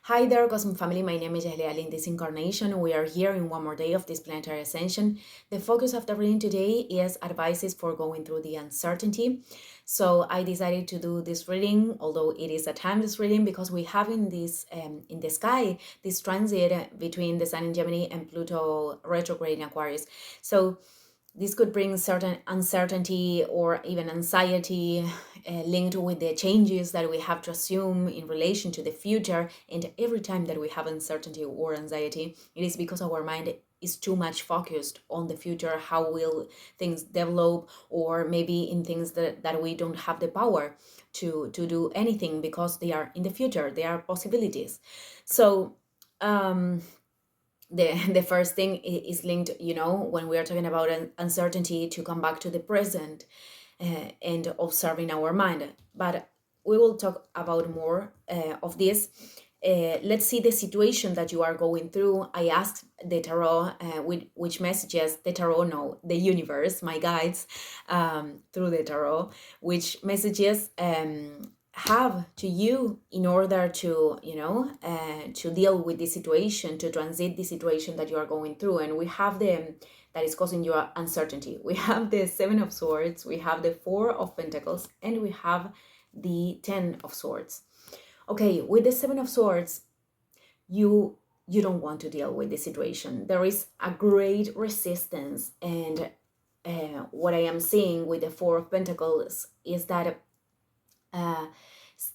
Hi there, Cosmic Family. My name is Yahlia. In this incarnation, we are here in one more day of this planetary ascension. The focus of the reading today is advices for going through the uncertainty. So I decided to do this reading, although it is a timeless reading, because we have in the sky this transit between the Sun in Gemini and Pluto retrograde in Aquarius. So this could bring certain uncertainty or even anxiety linked with the changes that we have to assume in relation to the future. And every time that we have uncertainty or anxiety, it is because our mind is too much focused on the future, how will things develop, or maybe in things that we don't have the power to do anything because they are in the future, they are possibilities. So the first thing is linked, when we are talking about an uncertainty, to come back to the present and observing our mind. But we will talk about more of this. Let's see the situation that you are going through. I asked the tarot which messages, the tarot, no, the universe, my guides, through the tarot, which messages have to you in order to to deal with the situation, to transit the situation that you are going through. And we have that is causing you uncertainty. We have the Seven of Swords, we have the Four of Pentacles, and we have the Ten of Swords. Okay, with the Seven of Swords, you don't want to deal with the situation. There is a great resistance, and what I am seeing with the Four of Pentacles is that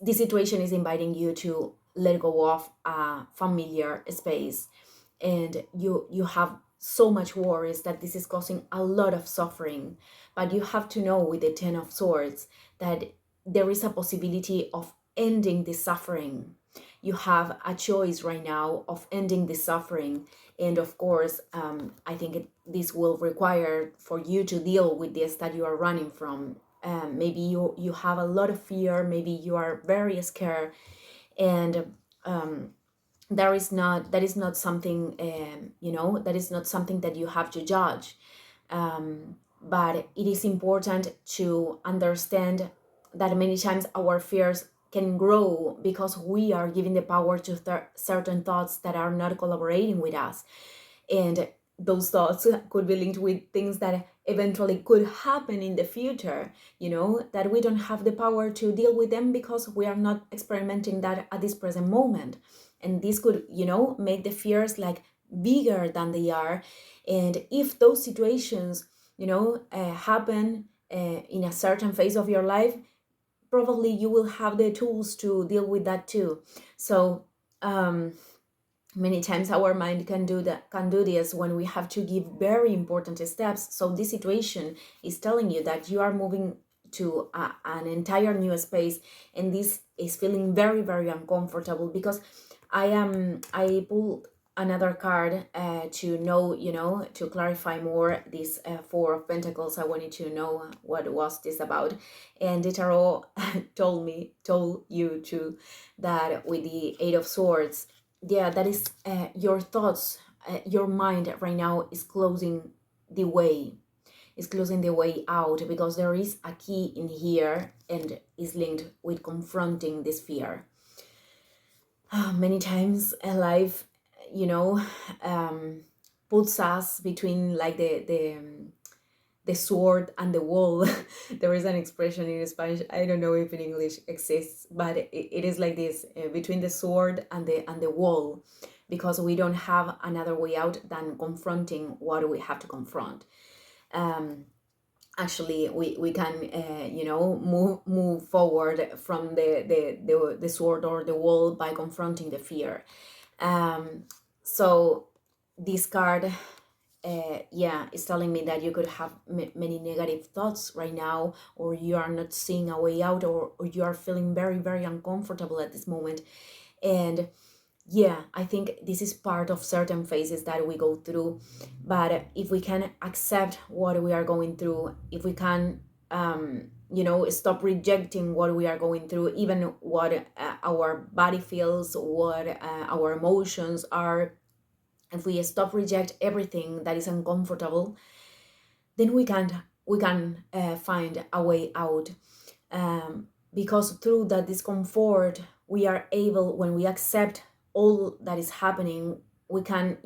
this situation is inviting you to let go of a familiar space, and you have so much worries that this is causing a lot of suffering. But you have to know with the Ten of Swords that there is a possibility of ending the suffering. You have a choice right now of ending the suffering. And of course, I think this will require for you to deal with this that you are running from. Maybe you have a lot of fear, maybe you are very scared, and that is not something that is not something that you have to judge. But it is important to understand that many times our fears can grow because we are giving the power to certain thoughts that are not collaborating with us. And those thoughts could be linked with things that eventually could happen in the future, that we don't have the power to deal with them because we are not experimenting that at this present moment. And this could, make the fears like bigger than they are. And if those situations, happen in a certain phase of your life, probably you will have the tools to deal with that too. So many times our mind can do this when we have to give very important steps. So this situation is telling you that you are moving to an entire new space, and this is feeling very, very uncomfortable. Because I pulled another card to know, to clarify more this Four of Pentacles. I wanted to know what was this about, and the tarot told you too that with the Eight of Swords, yeah, that is your thoughts, your mind right now is closing the way, out, because there is a key in here and is linked with confronting this fear. Many times life, puts us between like the sword and the wall. There is an expression in Spanish, I don't know if in English exists, but it is like this, between the sword and the wall, because we don't have another way out than confronting what we have to confront. Actually, we can move forward from the sword or the wall by confronting the fear. So this card is telling me that you could have many negative thoughts right now, or you are not seeing a way out, or you are feeling very, very uncomfortable at this moment. And yeah, I think this is part of certain phases that we go through. But if we can accept what we are going through, if we can stop rejecting what we are going through, even what our body feels, what our emotions are, if we stop reject everything that is uncomfortable, then we can find a way out. Because through that discomfort, we are able, when we accept all that is happening, we can,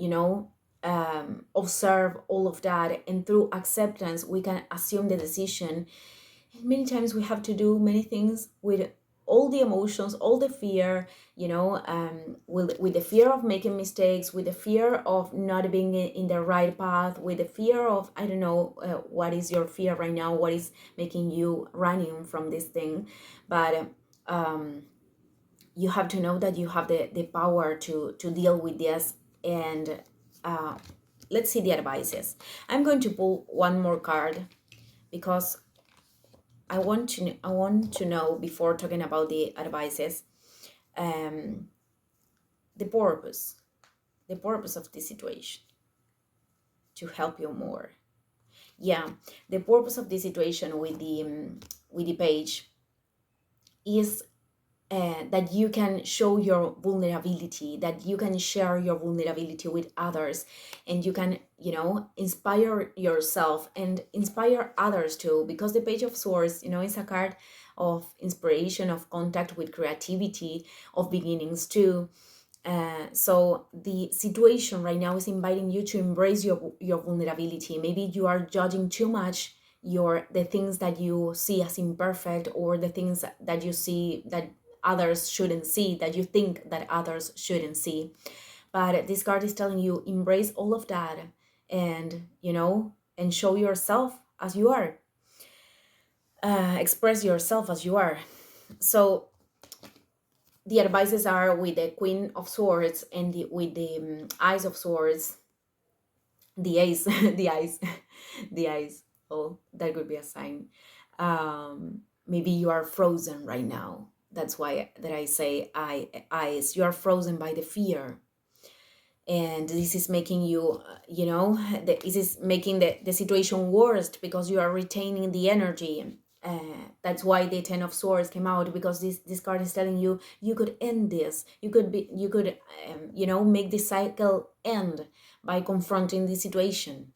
observe all of that, and through acceptance we can assume the decision. And many times we have to do many things with all the emotions, all the fear, with the fear of making mistakes, with the fear of not being in the right path, with the fear of, I don't know, what is your fear right now, what is making you running from this thing. But you have to know that you have the power to deal with this. And uh, let's see the advices. I'm going to pull one more card because I want to know, before talking about the advices, um, the purpose, the purpose of the situation, to help you more. Yeah, the purpose of the situation with the page is that you can show your vulnerability, that you can share your vulnerability with others, and you can, inspire yourself and inspire others too. Because the Page of Swords, is a card of inspiration, of contact with creativity, of beginnings too. So the situation right now is inviting you to embrace your vulnerability. Maybe you are judging too much the things that you see as imperfect, or the things that you see that others shouldn't see, that you think that others shouldn't see. But this card is telling you, embrace all of that, and and show yourself as you are. Express yourself as you are. So the advices are with the Queen of Swords and with the Ace of Swords, the Ace, the Ace, the Ace. Oh, that could be a sign. Maybe you are frozen right now. That's why that I say Ice. You are frozen by the fear, and this is making you, this is making the situation worst, because you are retaining the energy. That's why the Ten of Swords came out, because this card is telling you, you could end this, you could make this cycle end by confronting the situation.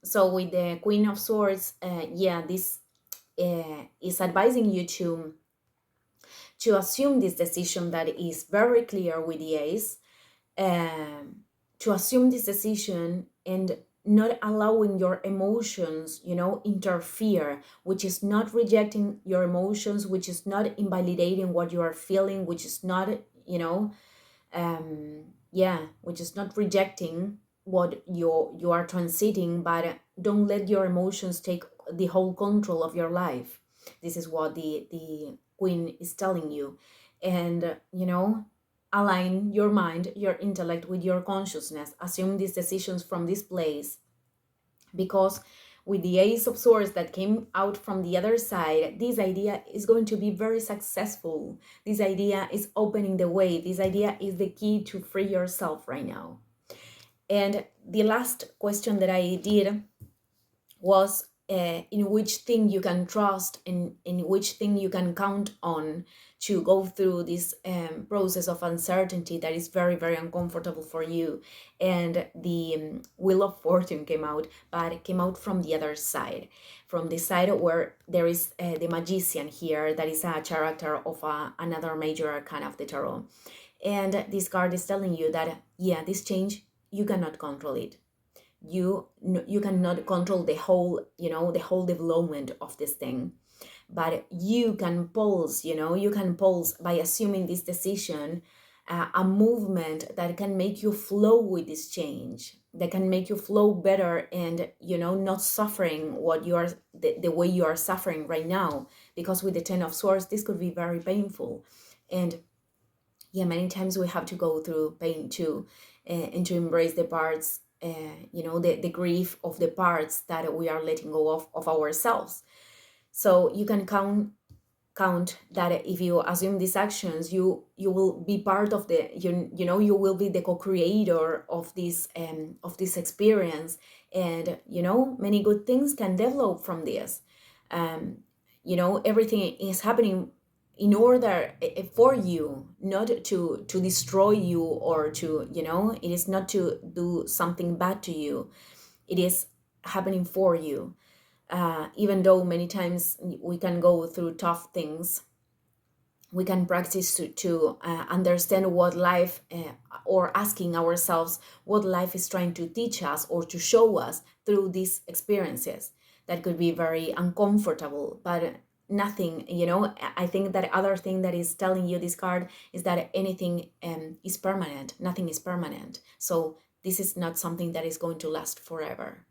So with the Queen of Swords, this is advising you to assume this decision that is very clear with the Ace, to assume this decision and not allowing your emotions, interfere, which is not rejecting your emotions, which is not invalidating what you are feeling, which is not, which is not rejecting what you are transiting. But don't let your emotions take the whole control of your life. This is what the Queen is telling you. And align your mind, your intellect with your consciousness. Assume these decisions from this place, because with the Ace of Swords that came out from the other side, this idea is going to be very successful. This idea is opening the way. This idea is the key to free yourself right now. And the last question that I did was, in which thing you can trust, in which thing you can count on to go through this process of uncertainty that is very, very uncomfortable for you. And the Wheel of Fortune came out, but it came out from the other side, from the side where there is the Magician here, that is a character of another major arcana of the tarot. And this card is telling you that, this change, you cannot control it. You cannot control the whole development of this thing, but you can pulse, by assuming this decision, a movement that can make you flow with this change, that can make you flow better, and not suffering what you are, the way you are suffering right now. Because with the Ten of Swords, this could be very painful, and many times we have to go through pain too, and to embrace the parts, the grief of the parts that we are letting go of ourselves. So you can count that if you assume these actions, you will be part of the, you will be the co-creator of this experience. And many good things can develop from this. Everything is happening in order for you, not to destroy you, or to, it is not to do something bad to you. It is happening for you. Even though many times we can go through tough things, we can practice to understand what life, or asking ourselves what life is trying to teach us or to show us through these experiences that could be very uncomfortable, but nothing, I think that other thing that is telling you this card is that anything is permanent, nothing is permanent. So this is not something that is going to last forever.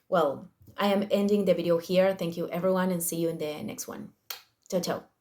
Well, I am ending the video here. Thank you everyone, and see you in the next one. Ciao, ciao.